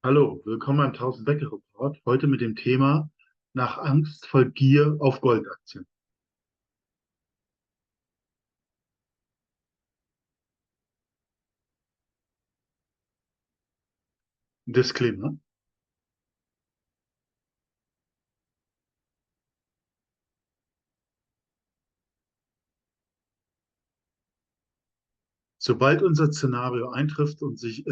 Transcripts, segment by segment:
Hallo, willkommen beim 1000-Bäcke-Report. Heute mit dem Thema Nach Angst folgt Gier auf Goldaktien. Disclaimer. Sobald unser Szenario eintritt und sich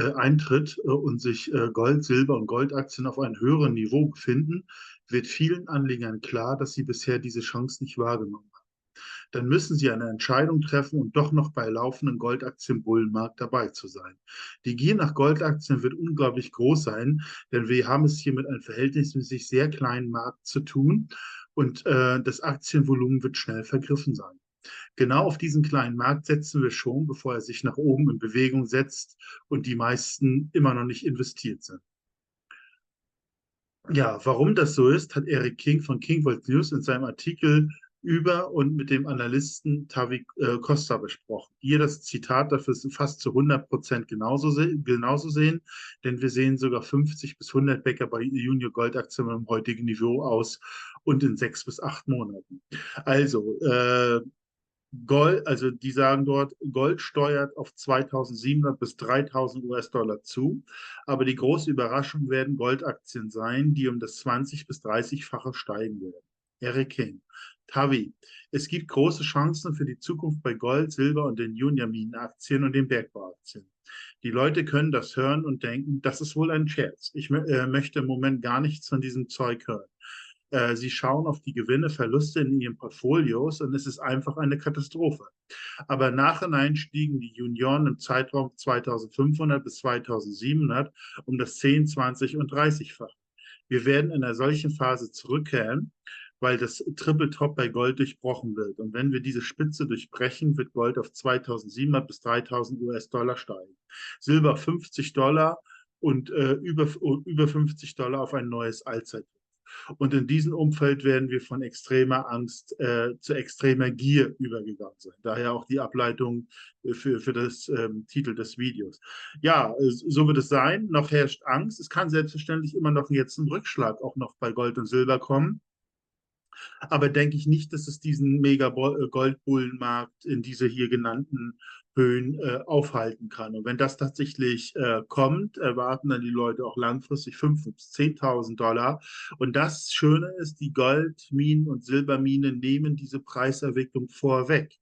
Gold, Silber und Goldaktien auf einem höheren Niveau befinden, wird vielen Anlegern klar, dass sie bisher diese Chance nicht wahrgenommen haben. Dann müssen sie eine Entscheidung treffen und doch noch bei laufenden Goldaktienbullenmarkt dabei zu sein. Die Gier nach Goldaktien wird unglaublich groß sein, denn wir haben es hier mit einem verhältnismäßig sehr kleinen Markt zu tun und das Aktienvolumen wird schnell vergriffen sein. Genau auf diesen kleinen Markt setzen wir schon, bevor er sich nach oben in Bewegung setzt und die meisten immer noch nicht investiert sind. Ja, warum das so ist, hat Eric King von Kingworld News in seinem Artikel über und mit dem Analysten Tavi Costa besprochen. Hier das Zitat dafür ist fast zu 100% genauso sehen, denn wir sehen sogar 50 bis 100 Bäcker bei Junior Goldaktien im heutigen Niveau aus und in 6 bis 8 Monaten. Also Gold, also die sagen dort, Gold steuert auf 2700 bis 3000 US-Dollar zu. Aber die große Überraschung werden Goldaktien sein, die um das 20 bis 30-fache steigen werden. Eric King. Tavi. Es gibt große Chancen für die Zukunft bei Gold, Silber und den Junior-Minenaktien und den Bergbauaktien. Die Leute können das hören und denken, das ist wohl ein Scherz. Ich möchte im Moment gar nichts von diesem Zeug hören. Sie schauen auf die Gewinne, Verluste in ihren Portfolios und es ist einfach eine Katastrophe. Aber im Nachhinein stiegen die Junioren im Zeitraum 2500 bis 2700 um das 10, 20 und 30-fach. Wir werden in einer solchen Phase zurückkehren, weil das Triple Top bei Gold durchbrochen wird. Und wenn wir diese Spitze durchbrechen, wird Gold auf 2700 bis 3000 US-Dollar steigen. Silber 50 Dollar und über 50 Dollar auf ein neues Allzeit. Und in diesem Umfeld werden wir von extremer Angst zu extremer Gier übergegangen sein. Daher auch die Ableitung für das Titel des Videos. Ja, so wird es sein. Noch herrscht Angst. Es kann selbstverständlich immer noch jetzt ein Rückschlag auch noch bei Gold und Silber kommen. Aber denke ich nicht, dass es diesen Mega-Goldbullenmarkt in diese hier genannten Höhen aufhalten kann. Und wenn das tatsächlich kommt, erwarten dann die Leute auch langfristig 5.000 bis 10.000 Dollar. Und das Schöne ist, die Goldminen und Silberminen nehmen diese Preiserwicklung vorweg.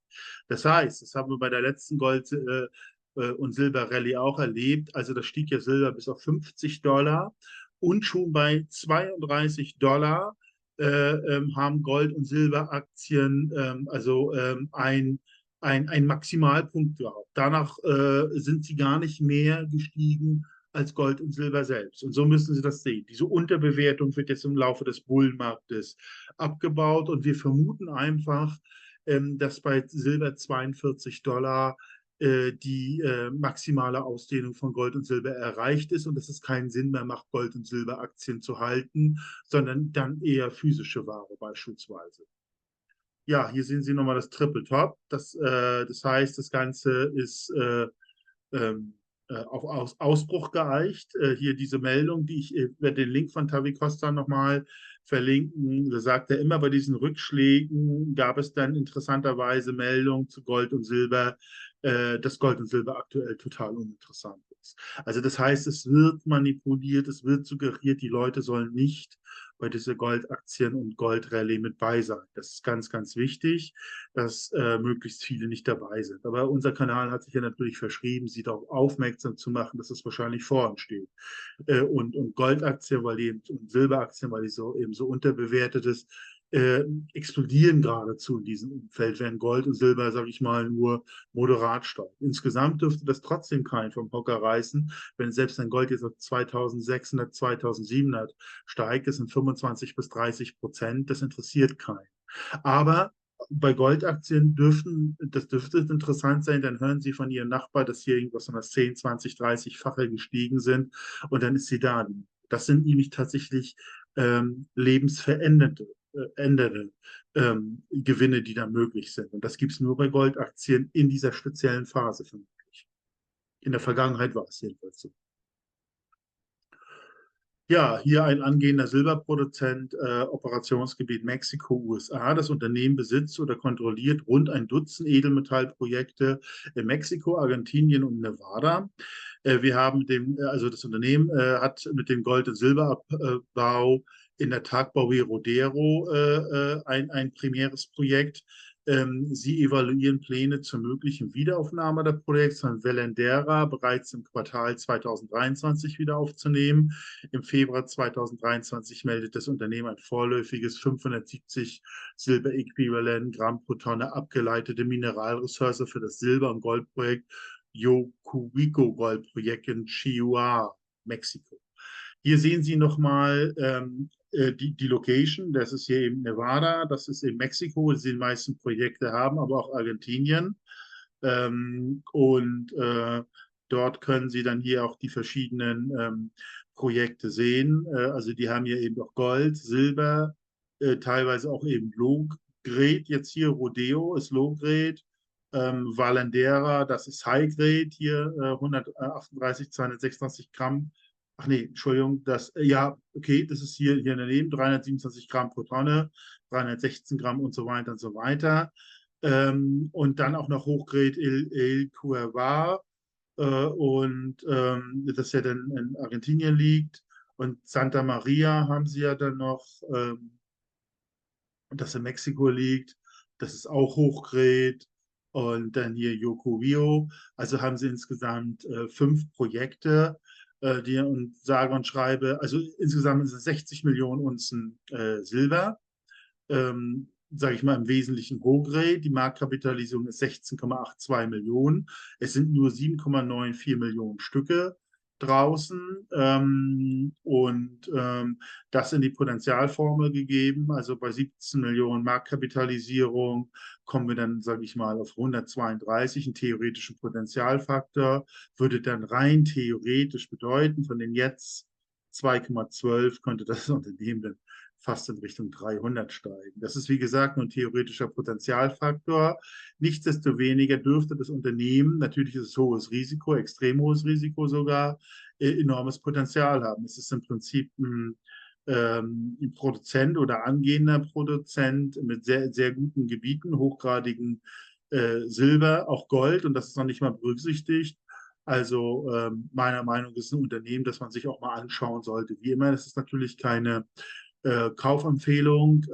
Das heißt, das haben wir bei der letzten Gold- und Silber-Rallye auch erlebt. Also da stieg ja Silber bis auf 50 Dollar und schon bei 32 Dollar haben Gold- und Silberaktien ein Maximalpunkt gehabt. Danach sind sie gar nicht mehr gestiegen als Gold und Silber selbst. Und so müssen Sie das sehen. Diese Unterbewertung wird jetzt im Laufe des Bullenmarktes abgebaut und wir vermuten einfach, dass bei Silber 42 Dollar die maximale Ausdehnung von Gold und Silber erreicht ist und dass es keinen Sinn mehr macht, Gold- und Silberaktien zu halten, sondern dann eher physische Ware beispielsweise. Ja, hier sehen Sie nochmal das Triple Top. Das heißt, das Ganze ist ähm, auf Ausbruch geeicht. Hier diese Meldung, ich werde den Link von Tavi Costa nochmal verlinken. Da sagt er immer, bei diesen Rückschlägen gab es dann interessanterweise Meldungen zu Gold und Silber, dass Gold und Silber aktuell total uninteressant ist. Also das heißt, es wird manipuliert, es wird suggeriert, die Leute sollen nicht bei dieser Goldaktien- und Goldrallye mit bei sein. Das ist ganz, ganz wichtig, dass möglichst viele nicht dabei sind. Aber unser Kanal hat sich ja natürlich verschrieben, sie darauf aufmerksam zu machen, dass es wahrscheinlich vor uns steht. Und Goldaktien, und Silberaktien, weil die so eben so unterbewertet ist, explodieren geradezu in diesem Umfeld, während Gold und Silber, sage ich mal, nur moderat steigen. Insgesamt dürfte das trotzdem keinen vom Hocker reißen, wenn selbst ein Gold jetzt auf 2600, 2700 steigt, das sind 25 bis 30%, das interessiert keinen. Aber bei Goldaktien das dürfte interessant sein, dann hören Sie von Ihrem Nachbar, dass hier irgendwas um das 10, 20, 30-fache gestiegen sind und dann ist sie da. Das sind nämlich tatsächlich lebensverändernde Gewinne, die da möglich sind. Und das gibt es nur bei Goldaktien in dieser speziellen Phase vermutlich. In der Vergangenheit war es jedenfalls so. Ja, hier ein angehender Silberproduzent, Operationsgebiet Mexiko, USA. Das Unternehmen besitzt oder kontrolliert rund ein Dutzend Edelmetallprojekte in Mexiko, Argentinien und Nevada. Wir haben also das Unternehmen hat mit dem Gold- und Silberabbau in der Tagbauer Rodero ein primäres Projekt. Sie evaluieren Pläne zur möglichen Wiederaufnahme der Projekts von Velendera bereits im Quartal 2023 wieder aufzunehmen. Im Februar 2023 meldet das Unternehmen ein vorläufiges 570 Silberäquivalent Gramm pro Tonne abgeleitete Mineralressource für das Silber- und Goldprojekt Yocuico Goldprojekt in Chihuahua, Mexiko. Hier sehen Sie nochmal die Location. Das ist hier eben Nevada, das ist in Mexiko, wo Sie die meisten Projekte haben, aber auch Argentinien. Und dort können Sie dann hier auch die verschiedenen Projekte sehen. Also die haben hier eben auch Gold, Silber, teilweise auch eben Low-Grade. Jetzt hier Rodeo ist Low-Grade. Valendera, das ist High-Grade hier, 138, 226 Gramm. Ach nee, Entschuldigung, ja, okay, das ist hier daneben, 327 Gramm pro Tonne, 316 Gramm und so weiter und so weiter. Und dann auch noch Hochgrade El Cuervar, das ja dann in Argentinien liegt. Und Santa Maria haben sie ja dann noch, das in Mexiko liegt. Das ist auch Hochgrade. Und dann hier Yokuvio. Also haben sie insgesamt 5 Projekte, die und sage und schreibe, also insgesamt sind es 60 Millionen Unzen Silber, sage ich mal, im Wesentlichen Hochgrade. Die Marktkapitalisierung ist 16,82 Millionen. Es sind nur 7,94 Millionen Stücke draußen das in die Potentialformel gegeben. Also bei 17 Millionen Marktkapitalisierung kommen wir dann, sage ich mal, auf 132, einen theoretischen Potentialfaktor, würde dann rein theoretisch bedeuten, von den jetzt 2,12 könnte das Unternehmen dann fast in Richtung 300 steigen. Das ist, wie gesagt, nur ein theoretischer Potenzialfaktor. Nichtsdestoweniger dürfte das Unternehmen, natürlich ist es hohes Risiko, extrem hohes Risiko sogar, enormes Potenzial haben. Es ist im Prinzip ein Produzent oder angehender Produzent mit sehr, sehr guten Gebieten, hochgradigen Silber, auch Gold, und das ist noch nicht mal berücksichtigt. Also meiner Meinung nach ist es ein Unternehmen, das man sich auch mal anschauen sollte. Wie immer, das ist natürlich keine Kaufempfehlung,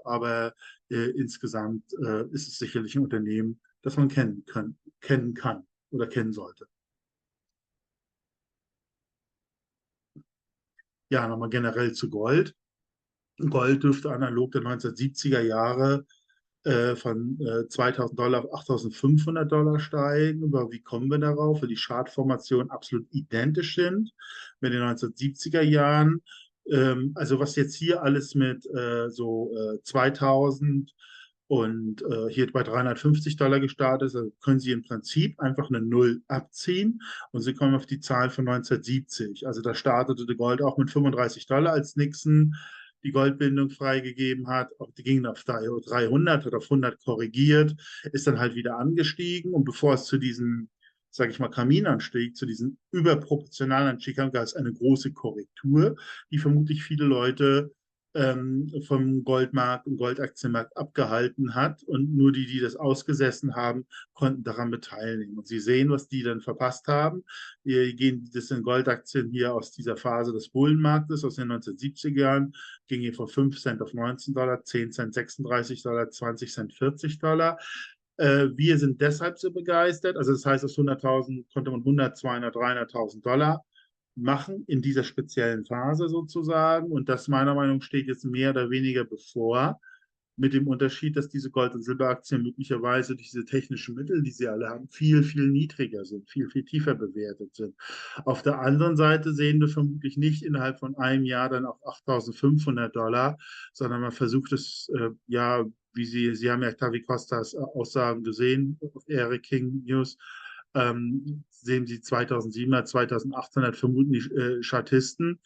aber insgesamt ist es sicherlich ein Unternehmen, das man kennen kann oder kennen sollte. Ja, nochmal generell zu Gold. Gold dürfte analog der 1970er Jahre von $2.000 auf $8.500 steigen. Aber wie kommen wir darauf? Weil die Chartformationen absolut identisch sind mit den 1970er Jahren. Also was jetzt hier alles mit 2000 und hier bei $350 gestartet ist, also können Sie im Prinzip einfach eine Null abziehen und Sie kommen auf die Zahl von 1970. Also da startete der Gold auch mit $35, als Nixon die Goldbindung freigegeben hat. Auch die gingen auf 300 oder auf 100 korrigiert, ist dann halt wieder angestiegen. Und bevor es zu diesem, sage ich mal, Kaminanstieg, zu diesem überproportionalen Anstieg kam, gab es eine große Korrektur, die vermutlich viele Leute vom Goldmarkt und Goldaktienmarkt abgehalten hat. Und nur die, die das ausgesessen haben, konnten daran teilnehmen. Und Sie sehen, was die dann verpasst haben. Wir gehen, das sind Goldaktien hier aus dieser Phase des Bullenmarktes aus den 1970er Jahren, ging hier von 5 Cent auf $19, 10 Cent $36, 20 Cent $40. Wir sind deshalb so begeistert. Also das heißt, aus 100.000 konnte man 100, 200, 300.000 Dollar machen in dieser speziellen Phase sozusagen. Und das meiner Meinung nach steht jetzt mehr oder weniger bevor, mit dem Unterschied, dass diese Gold- und Silberaktien möglicherweise durch diese technischen Mittel, die sie alle haben, viel, viel niedriger sind, viel, viel tiefer bewertet sind. Auf der anderen Seite sehen wir vermutlich nicht innerhalb von einem Jahr dann auf $8.500, sondern man versucht es, ja, Sie haben ja Tavi Costas Aussagen gesehen auf Eric King News, sehen Sie 2700, 2800 vermutlich Chartisten,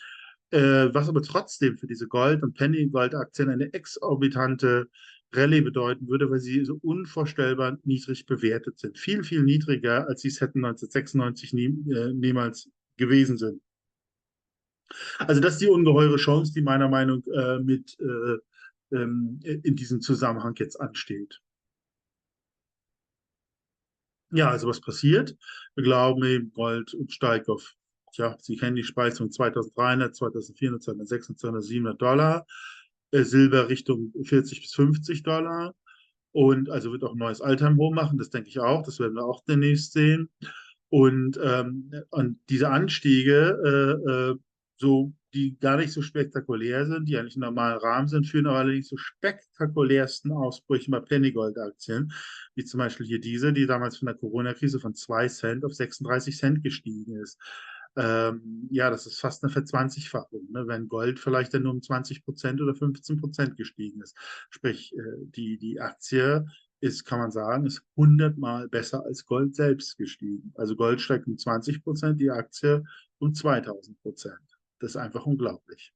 was aber trotzdem für diese Gold- und Penny-Gold-Aktien eine exorbitante Rallye bedeuten würde, weil sie so unvorstellbar niedrig bewertet sind. Viel, viel niedriger, als sie es hätten 1996 niemals gewesen sind. Also das ist die ungeheure Chance, die meiner Meinung in diesem Zusammenhang jetzt ansteht. Ja, also was passiert? Wir glauben eben, Gold steigt auf, tja, Sie kennen die Speisung 2300, 2400, 2600, 2700 Dollar, Silber Richtung 40 bis 50 Dollar und also wird auch ein neues Alltime-Hoch machen, das denke ich auch, das werden wir auch demnächst sehen. Und diese Anstiege, so, die gar nicht so spektakulär sind, die eigentlich im normalen Rahmen sind, führen aber allerdings zu spektakulärsten Ausbrüchen bei Pennygold-Aktien, wie zum Beispiel hier diese, die damals von der Corona-Krise von 2 Cent auf 36 Cent gestiegen ist. Ja, das ist fast eine Verzwanzigfachung, ne? Wenn Gold vielleicht dann nur um 20% oder 15% gestiegen ist. Sprich, die Aktie ist, kann man sagen, ist 100-mal besser als Gold selbst gestiegen. Also Gold steigt um 20%, die Aktie um 2000%. Das ist einfach unglaublich.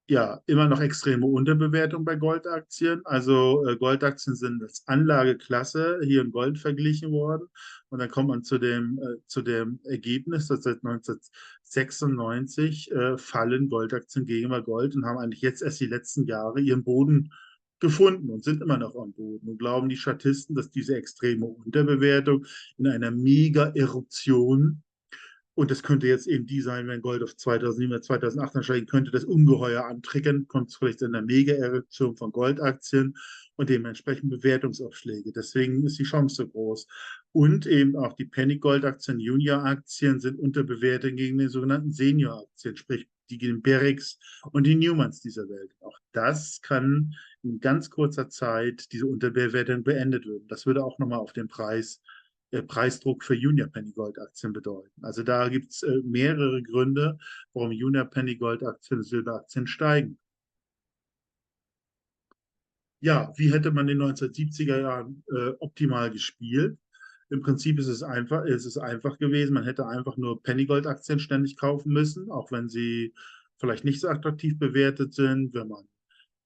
Ja, immer noch extreme Unterbewertung bei Goldaktien. Also Goldaktien sind als Anlageklasse hier in Gold verglichen worden. Und dann kommt man zu dem Ergebnis, dass seit 1996 fallen Goldaktien gegenüber Gold und haben eigentlich jetzt erst die letzten Jahre ihren Boden gefunden und sind immer noch am Boden. Und glauben die Statisten, dass diese extreme Unterbewertung in einer Mega-Eruption, und das könnte jetzt eben die sein, wenn Gold auf 2007, 2008 steigen, könnte das ungeheuer antriggern, kommt es vielleicht zu einer Mega-Erektion von Goldaktien und dementsprechend Bewertungsaufschläge. Deswegen ist die Chance so groß. Und eben auch die Penny-Gold-Aktien, Junior-Aktien sind unterbewertet gegen den sogenannten Senior-Aktien, sprich die Barricks und die Newmans dieser Welt. Auch das kann in ganz kurzer Zeit diese Unterbewertung beendet werden. Das würde auch nochmal auf den Preisdruck für Junior Penny Gold Aktien bedeuten. Also da gibt es mehrere Gründe, warum Junior Penny Gold Aktien, Silberaktien steigen. Ja, wie hätte man in den 1970er Jahren optimal gespielt? Im Prinzip ist es einfach gewesen. Man hätte einfach nur Penny Gold Aktien ständig kaufen müssen, auch wenn sie vielleicht nicht so attraktiv bewertet sind,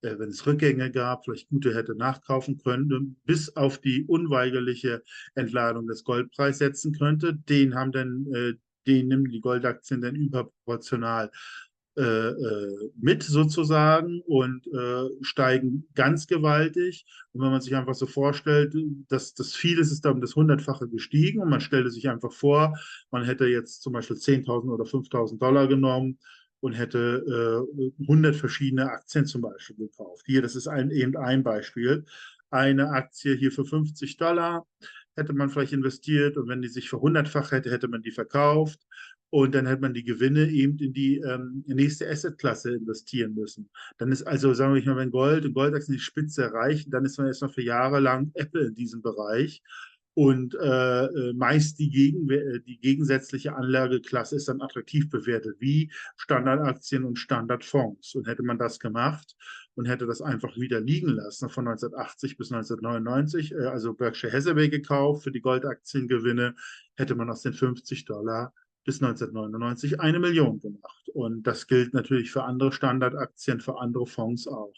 wenn es Rückgänge gab, vielleicht gute hätte nachkaufen können, bis auf die unweigerliche Entladung des Goldpreises setzen könnte. Den nehmen die Goldaktien dann überproportional mit sozusagen und steigen ganz gewaltig. Und wenn man sich einfach so vorstellt, dass das vieles ist da um das Hundertfache gestiegen und man stellte sich einfach vor, man hätte jetzt zum Beispiel 10.000 oder 5.000 Dollar genommen und hätte 100 verschiedene Aktien zum Beispiel gekauft. Hier, das ist eben ein Beispiel. Eine Aktie hier für 50 Dollar hätte man vielleicht investiert und wenn die sich verhundertfacht hätte, hätte man die verkauft und dann hätte man die Gewinne eben in die nächste Assetklasse investieren müssen. Dann ist also, sagen wir mal, wenn Gold und Goldaktien die Spitze erreichen, dann ist man erstmal für Jahre lang Apple in diesem Bereich. Und meist die gegensätzliche Anlageklasse ist dann attraktiv bewertet, wie Standardaktien und Standardfonds. Und hätte man das gemacht und hätte das einfach wieder liegen lassen von 1980 bis 1999, also Berkshire Hathaway gekauft für die Goldaktiengewinne, hätte man aus den 50 Dollar bis 1999 eine Million gemacht. Und das gilt natürlich für andere Standardaktien, für andere Fonds auch.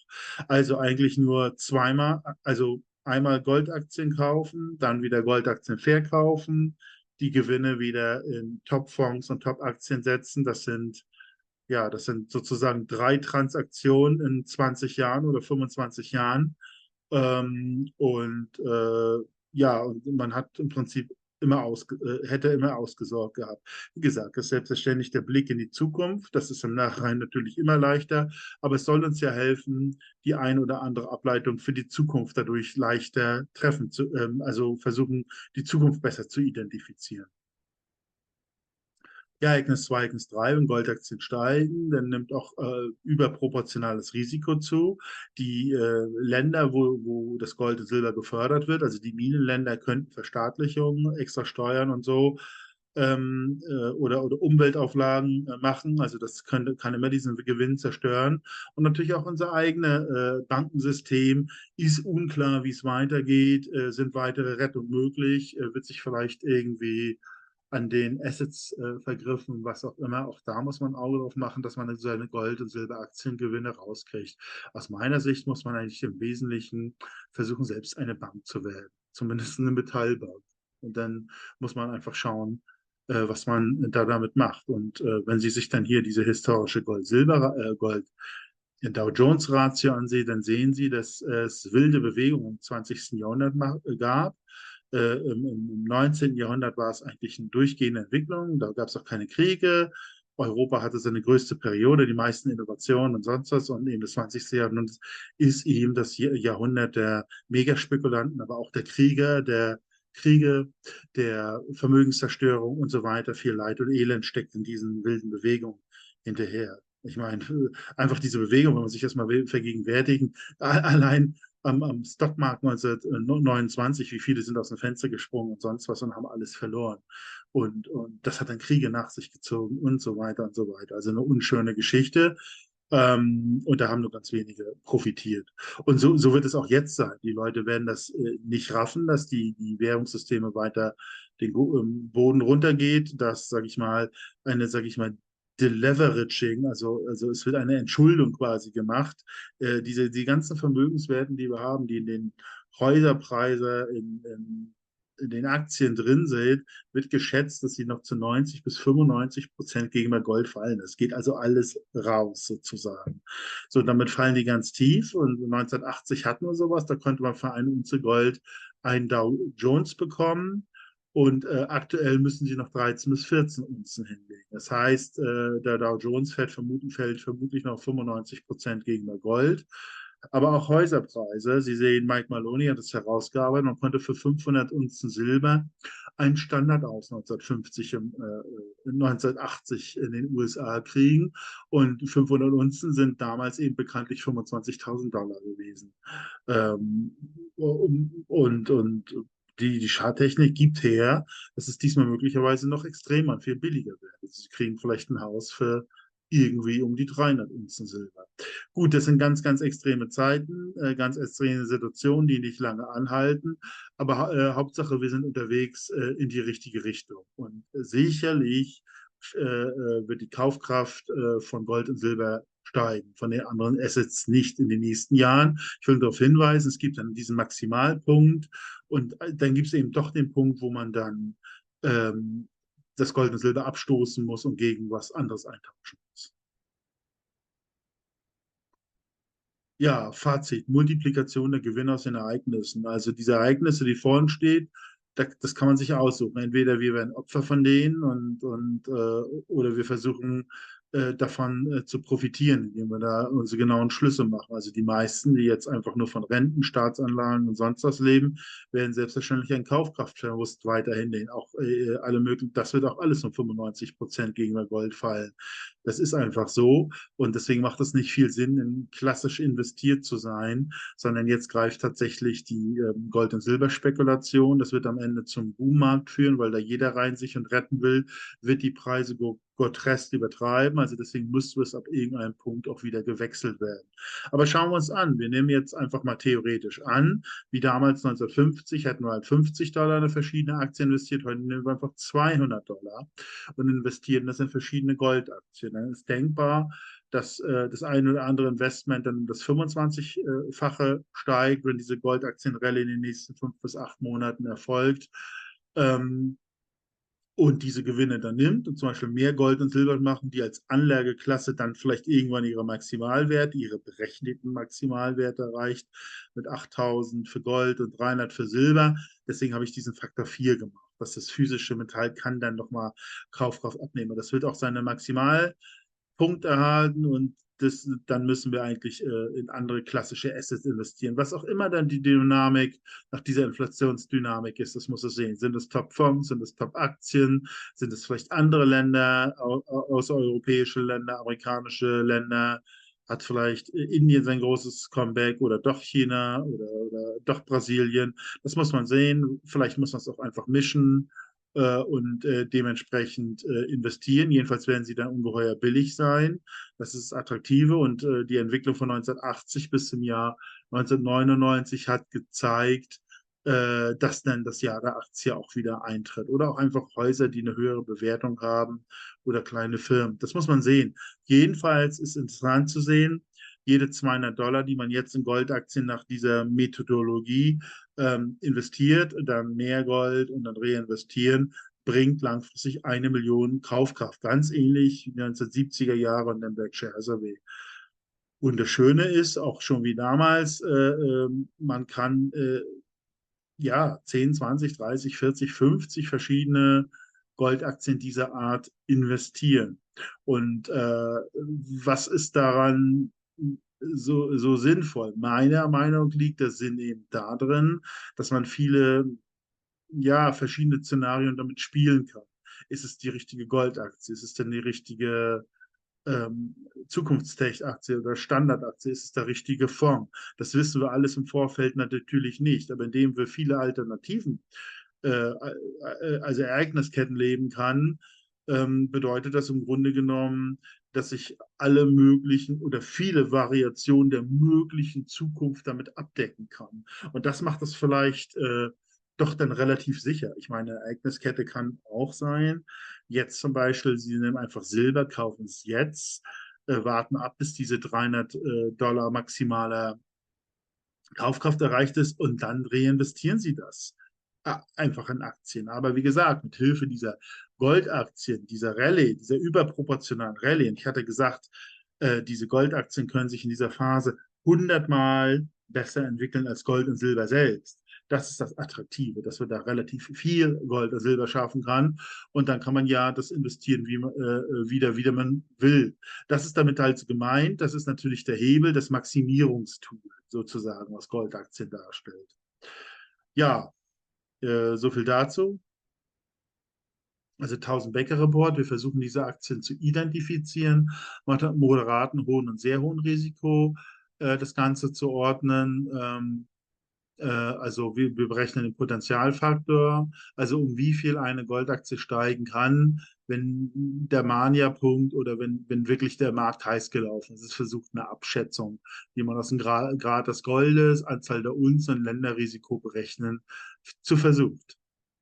Also eigentlich nur zweimal, also einmal Goldaktien kaufen, dann wieder Goldaktien verkaufen, die Gewinne wieder in Topfonds und Topaktien setzen. Das sind sozusagen 3 Transaktionen in 20 Jahren oder 25 Jahren. Ja, und man hat im Prinzip hätte immer ausgesorgt gehabt. Wie gesagt, das ist selbstverständlich der Blick in die Zukunft. Das ist im Nachhinein natürlich immer leichter, aber es soll uns ja helfen, die ein oder andere Ableitung für die Zukunft dadurch leichter also versuchen, die Zukunft besser zu identifizieren. Ja, Ereignis 2, Ereignis 3, wenn Goldaktien steigen, dann nimmt auch überproportionales Risiko zu. Die Länder, wo das Gold und Silber gefördert wird, also die Minenländer, könnten Verstaatlichungen, extra Steuern und so oder Umweltauflagen machen. Also kann immer diesen Gewinn zerstören. Und natürlich auch unser eigenes Bankensystem ist unklar, wie es weitergeht. Sind weitere Rettung möglich? Wird sich vielleicht irgendwie an den Assets vergriffen, was auch immer. Auch da muss man ein Auge drauf machen, dass man seine Gold- und Silberaktiengewinne rauskriegt. Aus meiner Sicht muss man eigentlich im Wesentlichen versuchen, selbst eine Bank zu werden, zumindest eine Metallbank. Und dann muss man einfach schauen, was man da damit macht. Und wenn Sie sich dann hier diese historische Gold Dow Jones Ratio ansehen, dann sehen Sie, dass es wilde Bewegungen im 20. Jahrhundert gab. Im 19. Jahrhundert war es eigentlich eine durchgehende Entwicklung. Da gab es auch keine Kriege. Europa hatte seine größte Periode, die meisten Innovationen und sonst was. Und eben das 20. Jahrhundert ist eben das Jahrhundert der Megaspekulanten, aber auch der Kriege, der Vermögenszerstörung und so weiter. Viel Leid und Elend steckt in diesen wilden Bewegungen hinterher. Ich meine, einfach diese Bewegung, wenn man sich das mal vergegenwärtigen, allein am Stockmarkt 1929, wie viele sind aus dem Fenster gesprungen und sonst was und haben alles verloren. Und das hat dann Kriege nach sich gezogen und so weiter und so weiter. Also eine unschöne Geschichte. Und da haben nur ganz wenige profitiert. Und so wird es auch jetzt sein. Die Leute werden das nicht raffen, dass die Währungssysteme weiter den Boden runtergeht, dass, sage ich mal, Deleveraging, also es wird eine Entschuldung quasi gemacht. Die ganzen Vermögenswerten, die wir haben, die in den Häuserpreisen, in den Aktien drin sind, wird geschätzt, dass sie noch zu 90 bis 95% gegenüber Gold fallen. Es geht also alles raus sozusagen. So, damit fallen die ganz tief und 1980 hatten wir sowas, da konnte man für eine Unze Gold einen Dow Jones bekommen. Und aktuell müssen sie noch 13 bis 14 Unzen hinlegen. Das heißt, der Dow Jones fällt vermutlich noch 95% gegenüber Gold. Aber auch Häuserpreise. Sie sehen, Mike Maloney hat es herausgearbeitet. Man konnte für 500 Unzen Silber einen Standardhaus 1980 in den USA kriegen. Und 500 Unzen sind damals eben bekanntlich 25.000 Dollar gewesen. Ähm, und die Charttechnik gibt her, dass es diesmal möglicherweise noch extremer und viel billiger wird. Also Sie kriegen vielleicht ein Haus für irgendwie um die 300 Unzen Silber. Gut, das sind ganz, ganz extreme Zeiten, ganz extreme Situationen, die nicht lange anhalten. Aber Hauptsache, wir sind unterwegs in die richtige Richtung. Und sicherlich wird die Kaufkraft von Gold und Silber steigen, von den anderen Assets nicht in den nächsten Jahren. Ich will darauf hinweisen, es gibt dann diesen Maximalpunkt und dann gibt es eben doch den Punkt, wo man dann das Gold und Silber abstoßen muss und gegen was anderes eintauschen muss. Ja, Fazit, Multiplikation der Gewinne aus den Ereignissen. Also diese Ereignisse, die vorne stehen, das kann man sich aussuchen. Entweder wir werden Opfer von denen oder wir versuchen davon zu profitieren, indem wir da unsere genauen Schlüsse machen. Also die meisten, die jetzt einfach nur von Renten, Staatsanlagen und sonst was leben, werden selbstverständlich einen Kaufkraftverlust weiterhin, den auch alle möglichen, das wird auch alles um 95% gegenüber Gold fallen. Das ist einfach so. Und deswegen macht es nicht viel Sinn, in klassisch investiert zu sein, sondern jetzt greift tatsächlich die Gold- und Silberspekulation. Das wird am Ende zum Boommarkt führen, weil da jeder rein sich und retten will, wird die Preise grotesk übertreiben. Also deswegen müsste es ab irgendeinem Punkt auch wieder gewechselt werden. Aber schauen wir uns an. Wir nehmen jetzt einfach mal theoretisch an, wie damals 1950 hätten wir halt 50 Dollar in verschiedene Aktien investiert. Heute nehmen wir einfach 200 Dollar und investieren das in verschiedene Goldaktien. Dann ist denkbar, dass das eine oder andere Investment dann das 25-fache steigt, wenn diese Goldaktienrallye in den nächsten 5 bis 8 Monaten erfolgt. Und diese Gewinne dann nimmt und zum Beispiel mehr Gold und Silber machen, die als Anlageklasse dann vielleicht irgendwann ihre Maximalwerte, ihre berechneten Maximalwerte erreicht, mit 8.000 für Gold und 300 für Silber. Deswegen habe ich diesen Faktor 4 gemacht. Dass das physische Metall kann dann nochmal Kaufkraft abnehmen. Das wird auch seine Maximalpunkt erhalten und dann müssen wir eigentlich in andere klassische Assets investieren. Was auch immer dann die Dynamik nach dieser Inflationsdynamik ist, das muss es sehen. Sind es Top-Fonds, sind es Top-Aktien, sind es vielleicht andere Länder, außereuropäische Länder, amerikanische Länder? Hat vielleicht Indien sein großes Comeback oder doch China oder doch Brasilien? Das muss man sehen. Vielleicht muss man es auch einfach mischen und dementsprechend investieren. Jedenfalls werden sie dann ungeheuer billig sein. Das ist das Attraktive und die Entwicklung von 1980 bis zum Jahr 1999 hat gezeigt, dass dann das Jahr der Aktie auch wieder eintritt. Oder auch einfach Häuser, die eine höhere Bewertung haben oder kleine Firmen. Das muss man sehen. Jedenfalls ist interessant zu sehen, jede 200 Dollar, die man jetzt in Goldaktien nach dieser Methodologie investiert, dann mehr Gold und dann reinvestieren, bringt langfristig 1 Million Kaufkraft. Ganz ähnlich wie 1970er Jahre und dem Berkshire Hathaway. Und das Schöne ist, auch schon wie damals, man kann ja 10, 20, 30, 40, 50 verschiedene Goldaktien dieser Art investieren. Und was ist daran so sinnvoll? Meiner Meinung nach liegt der Sinn eben darin, dass man viele, ja, verschiedene Szenarien damit spielen kann. Ist es die richtige Goldaktie? Ist es denn die richtige ähm, Zukunftstech-Aktie oder Standardaktie? Ist es der richtige Fonds? Das wissen wir alles im Vorfeld natürlich nicht. Aber indem wir viele Alternativen, also Ereignisketten leben kann, bedeutet das im Grunde genommen, dass ich alle möglichen oder viele Variationen der möglichen Zukunft damit abdecken kann. Und das macht es vielleicht doch dann relativ sicher. Ich meine, Ereigniskette kann auch sein. Jetzt zum Beispiel, Sie nehmen einfach Silber, kaufen es jetzt, warten ab, bis diese 300 Dollar maximaler Kaufkraft erreicht ist und dann reinvestieren Sie das einfach in Aktien. Aber wie gesagt, mit Hilfe dieser Goldaktien, dieser Rallye, dieser überproportionalen Rallye, und ich hatte gesagt, diese Goldaktien können sich in dieser Phase 100-mal besser entwickeln als Gold und Silber selbst. Das ist das Attraktive, dass man da relativ viel Gold und Silber schaffen kann. Und dann kann man ja das investieren, wie man will. Das ist damit halt gemeint. Das ist natürlich der Hebel, das Maximierungstool sozusagen, was Goldaktien darstellt. Ja, so viel dazu. Also 1000-Becker-Report. Wir versuchen diese Aktien zu identifizieren, mit moderaten, hohen und sehr hohen Risiko das Ganze zu ordnen. Also wir berechnen den Potentialfaktor, also um wie viel eine Goldaktie steigen kann, wenn der Mania-Punkt oder wenn wirklich der Markt heiß gelaufen ist. Es versucht eine Abschätzung, wie man aus dem Grad des Goldes, Anzahl der Unzen und Länderrisiko berechnen, zu versucht.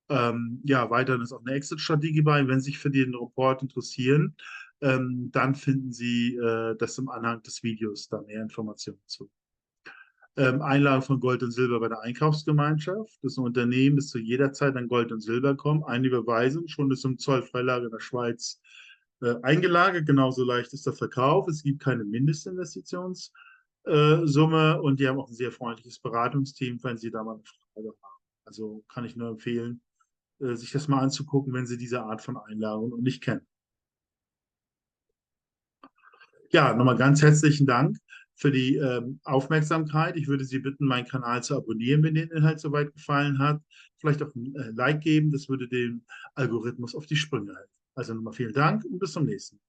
Ja, weiterhin ist auch eine Exit-Strategie bei. Wenn Sie sich für den Report interessieren, dann finden Sie das im Anhang des Videos da mehr Informationen zu. Einlage von Gold und Silber bei der Einkaufsgemeinschaft. Das Unternehmen ist zu jeder Zeit an Gold und Silber kommen. Eine Überweisung schon ist im Zollfreilager in der Schweiz eingelagert. Genauso leicht ist der Verkauf. Es gibt keine Mindestinvestitionssumme und die haben auch ein sehr freundliches Beratungsteam, wenn Sie da mal eine Frage haben. Also kann ich nur empfehlen, sich das mal anzugucken, wenn Sie diese Art von Einlagen noch nicht kennen. Ja, nochmal ganz herzlichen Dank für die Aufmerksamkeit. Ich würde Sie bitten, meinen Kanal zu abonnieren, wenn Ihnen der Inhalt soweit gefallen hat. Vielleicht auch ein Like geben, das würde dem Algorithmus auf die Sprünge helfen. Also nochmal vielen Dank und bis zum nächsten Mal.